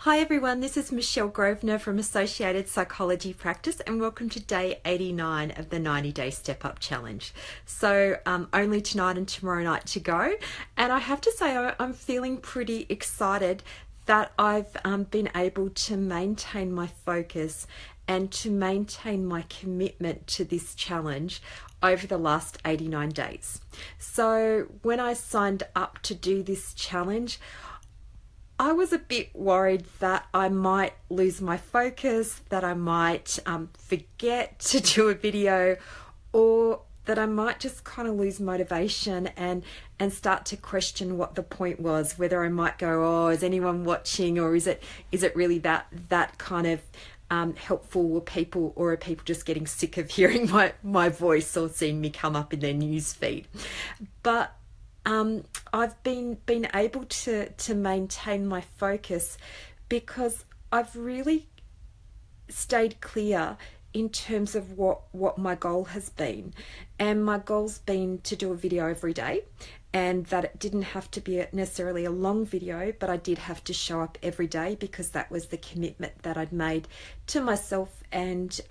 Hi everyone, this is Michelle Grosvenor from Associated Psychology Practice and welcome to day 89 of the 90-day Step Up Challenge. So only tonight and tomorrow night to go, and I have to say I'm feeling pretty excited that I've been able to maintain my focus and to maintain my commitment to this challenge over the last 89 days. So when I signed up to do this challenge, I was a bit worried that I might lose my focus, that I might forget to do a video, or that I might just kind of lose motivation and start to question what the point was, whether I might go, oh, is anyone watching, or is it really that kind of helpful, or are people just getting sick of hearing my voice or seeing me come up in their news feed? But I've been able to maintain my focus because I've really stayed clear in terms of what my goal has been. And my goal's been to do a video every day, and that it didn't have to be necessarily a long video, but I did have to show up every day because that was the commitment that I'd made to myself and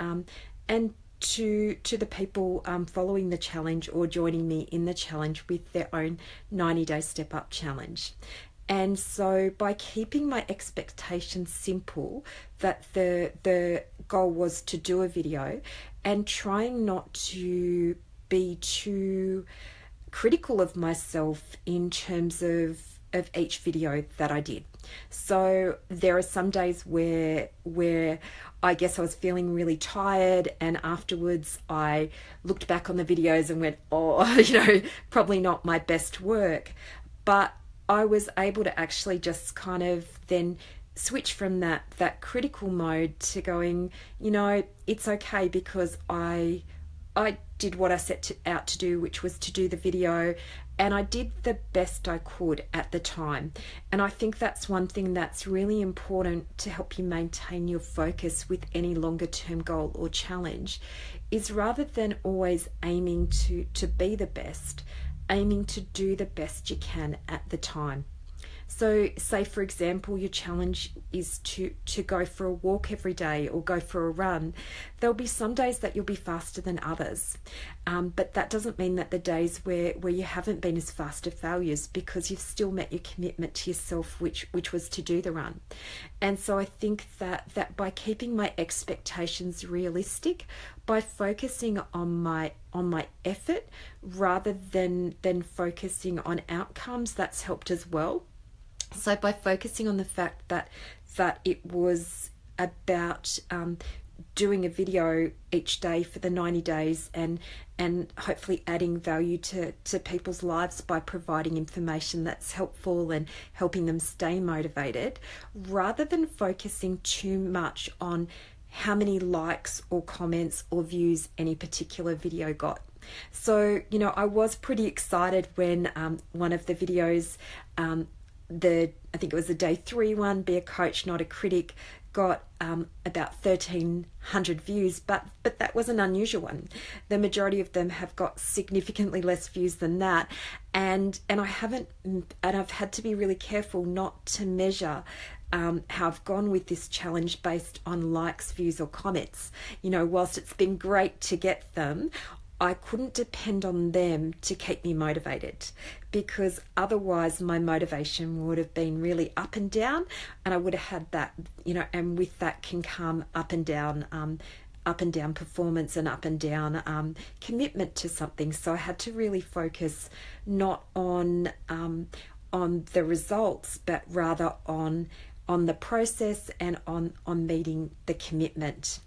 to the people following the challenge or joining me in the challenge with their own 90-day Step Up Challenge. And so by keeping my expectations simple, that the goal was to do a video, and trying not to be too critical of myself in terms of each video that I did. So there are some days where I guess I was feeling really tired, and afterwards I looked back on the videos and went, oh, probably not my best work. But I was able to actually just kind of then switch from that critical mode to going, it's okay, because I did what I set out to do, which was to do the video, and I did the best I could at the time. And I think that's one thing that's really important to help you maintain your focus with any longer term goal or challenge, is rather than always aiming to be the best, aiming to do the best you can at the time. So say, for example, your challenge is to go for a walk every day or go for a run. There'll be some days that you'll be faster than others. But that doesn't mean that the days where you haven't been as fast are failures, because you've still met your commitment to yourself, which was to do the run. And so I think that by keeping my expectations realistic, by focusing on my effort rather than focusing on outcomes, that's helped as well. So by focusing on the fact that it was about doing a video each day for the 90 days and hopefully adding value to people's lives by providing information that's helpful and helping them stay motivated, rather than focusing too much on how many likes or comments or views any particular video got. So, I was pretty excited when one of the videos, I think it was the day 3 one, Be a Coach, Not a Critic, got about 1,300 views, but that was an unusual one. The majority of them have got significantly less views than that, and I've had to be really careful not to measure how I've gone with this challenge based on likes, views, or comments. Whilst it's been great to get them, I couldn't depend on them to keep me motivated, because otherwise my motivation would have been really up and down, and I would have had that, and with that can come up and down performance and up and down commitment to something. So I had to really focus not on the results, but rather on the process and on meeting the commitment.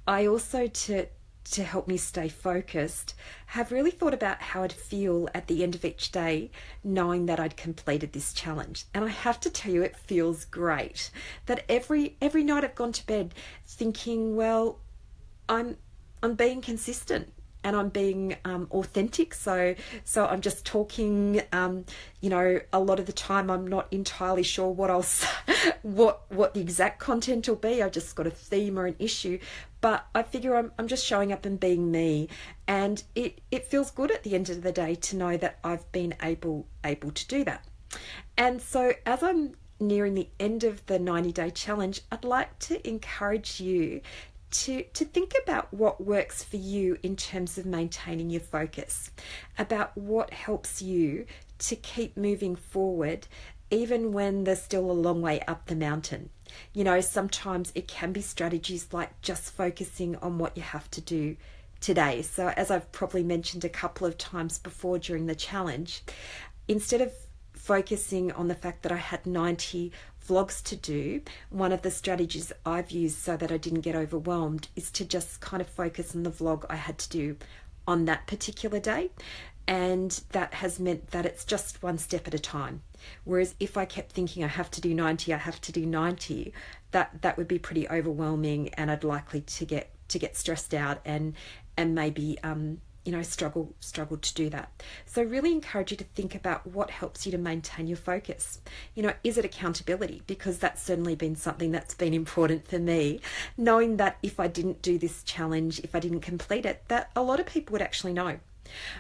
I also, to help me stay focused, have really thought about how I'd feel at the end of each day knowing that I'd completed this challenge. And I have to tell you, it feels great that every night I've gone to bed thinking, well, I'm being consistent and I'm being authentic. So I'm just talking, a lot of the time I'm not entirely sure what the exact content will be. I just got a theme or an issue, but I figure I'm just showing up and being me, and it feels good at the end of the day to know that I've been able to do that. And so as I'm nearing the end of the 90-day challenge, I'd like to encourage you to think about what works for you in terms of maintaining your focus, about what helps you to keep moving forward even when there's still a long way up the mountain. You know, sometimes it can be strategies like just focusing on what you have to do today. So as I've probably mentioned a couple of times before during the challenge, instead of focusing on the fact that I had 90 vlogs to do, one of the strategies I've used so that I didn't get overwhelmed is to just kind of focus on the vlog I had to do on that particular day. And that has meant that it's just one step at a time. Whereas if I kept thinking I have to do 90, that would be pretty overwhelming, and I'd likely to get stressed out and maybe struggle to do that. So I really encourage you to think about what helps you to maintain your focus. You know, is it accountability? Because that's certainly been something that's been important for me, knowing that if I didn't do this challenge, if I didn't complete it, that a lot of people would actually know.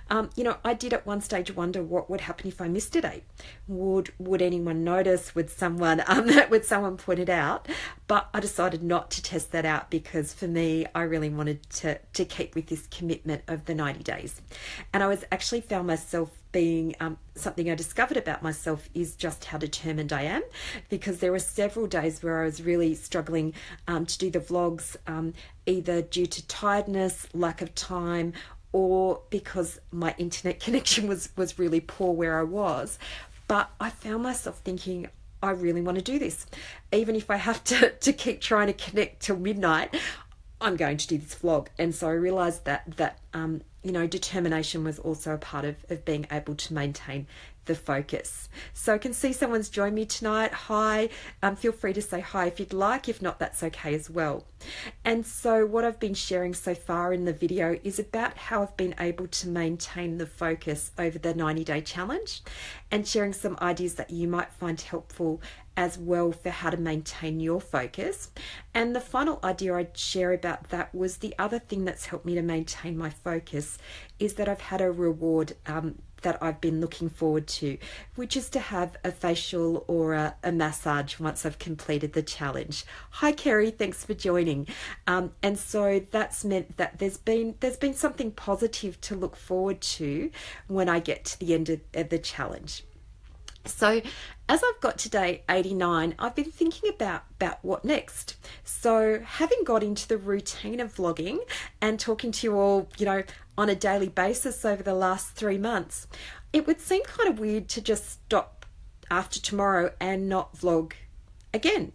I did at one stage wonder what would happen if I missed a day. Would anyone notice? Would someone point it out? But I decided not to test that out, because for me, I really wanted to keep with this commitment of the 90 days. And I was actually found myself being something I discovered about myself is just how determined I am, because there were several days where I was really struggling to do the vlogs, either due to tiredness, lack of time, or because my internet connection was really poor where I was. But I found myself thinking, I really want to do this. Even if I have to keep trying to connect till midnight, I'm going to do this vlog. And so I realized that determination was also a part of being able to maintain the focus. So I can see someone's joined me tonight. Hi. Feel free to say hi if you'd like. If not, that's okay as well. And so what I've been sharing so far in the video is about how I've been able to maintain the focus over the 90-day challenge, and sharing some ideas that you might find helpful as well for how to maintain your focus. And the final idea I'd share about that was the other thing that's helped me to maintain my focus is that I've had a reward that I've been looking forward to, which is to have a facial or a massage once I've completed the challenge. Hi Kerry, thanks for joining. And so that's meant that there's been something positive to look forward to when I get to the end of the challenge. So as I've got to day 89, I've been thinking about what next. So having got into the routine of vlogging and talking to you all, on a daily basis over the last 3 months, it would seem kind of weird to just stop after tomorrow and not vlog again.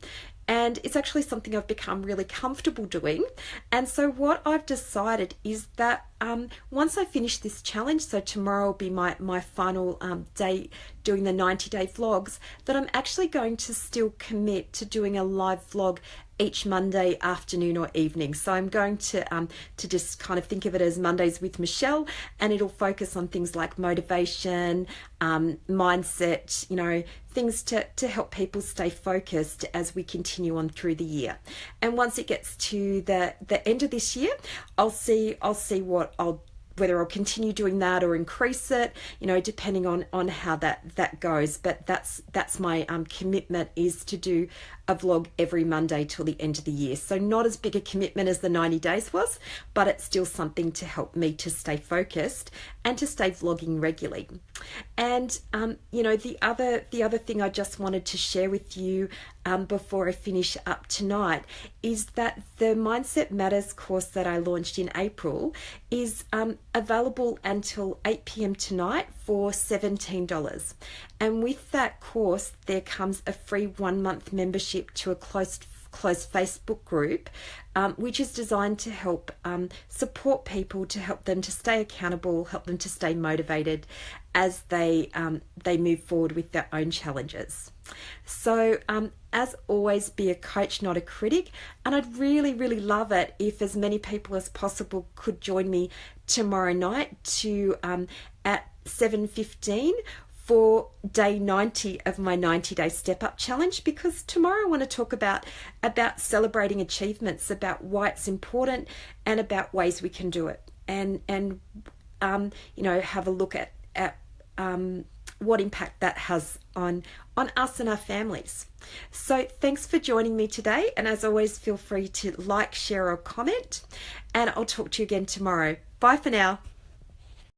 And it's actually something I've become really comfortable doing. And so what I've decided is that once I finish this challenge, so tomorrow will be my final day doing the 90-day vlogs, that I'm actually going to still commit to doing a live vlog each Monday afternoon or evening. So I'm going to just kind of think of it as Mondays with Michelle, and it'll focus on things like motivation, mindset, things to help people stay focused as we continue on through the year. And once it gets to the end of this year, I'll see whether I'll continue doing that or increase it, depending on how that goes. But that's my commitment, is to do a vlog every Monday till the end of the year. So not as big a commitment as the 90 days was, but it's still something to help me to stay focused and to stay vlogging regularly. And the other thing I just wanted to share with you before I finish up tonight is that the Mindset Matters course that I launched in April is available until 8 p.m. tonight for $17. And with that course, there comes a free 1-month membership to a closed Facebook group, which is designed to help support people, to help them to stay accountable, help them to stay motivated as they move forward with their own challenges. So as always, be a coach, not a critic. And I'd really, really love it if as many people as possible could join me tomorrow night at 7:15 for day 90 of my 90-day step-up challenge, because tomorrow I want to talk about celebrating achievements, about why it's important, and about ways we can do it, and have a look at what impact that has on us and our families. So thanks for joining me today, and as always, feel free to like, share or comment, and I'll talk to you again tomorrow. Bye for now.